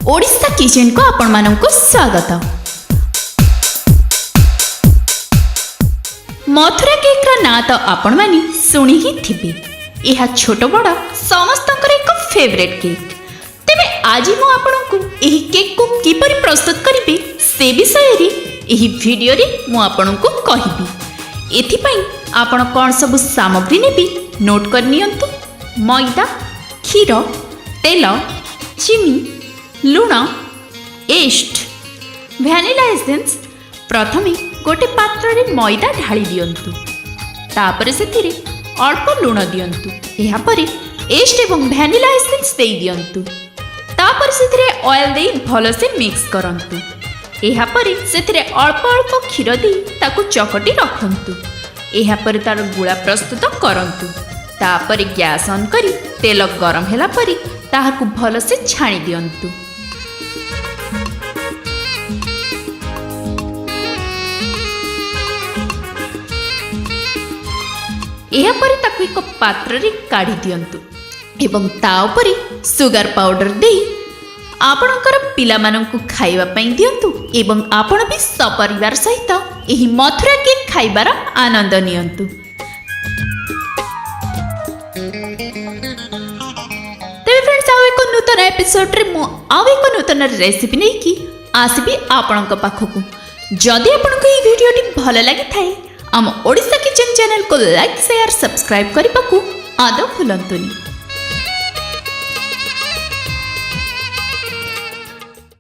Odisha kitchen को आपण मानंको स्वागत। मथुरा केक रा ना तो आपण मानी सुनी ही थिबे। यह छोट बड़ समस्तंकर एक फेवरेट केक। तेबे आज मु आपनकु एही केक को किपरि प्रस्तुत करिबे से विषय रे एही वीडियो रे मु आपनकु कहिबी। एथि पई आपण कोन सब सामग्री नेबी नोट कर नियंतु। मैदा, क्षीर, तेल, चीनी, लुण, एस्ट, वैनिला एसेंस। प्रथमे गोटे पात्र रे मैदा ढाली दियंतु। तापर सेथिरे अल्प लुण दियंतु। एहा परे एस्ट एवं वैनिला एसेंस दे दियंतु। तापर सेथिरे ऑयल दे भलो से मिक्स करंतु। एहा परे सेथिरे अल्प अल्प क्षीर दे ताकु चकटी रखंतु। एहा परे तार गुळा प्रस्तुत करंतु। तापर गैस ऑन करी तेल गरम होला परी ताहाकु भलो से छाणी दियंतु। एहा परे ताकु एक पात्र रे काढी दियंतु एवं ता उपरे सुगर पाउडर दे आपणकर पिला मानंकु खाइबा पई दियंतु एवं आपण भी सपरिवार सहित एही मथुरा केक खाइबार आनंद नियंतु। तेरे फ्रेंड्स आउ एक नूतन एपिसोड रे मु आउ एक नूतन रेसिपी नै की आसीबी आपणक पाखकु। जदि आपणको ई वीडियोटी भल लागि थाए आम ओडिशा किचन चैनल को लाइक शेयर सब्सक्राइब करने को आदौ भूलंतुनी।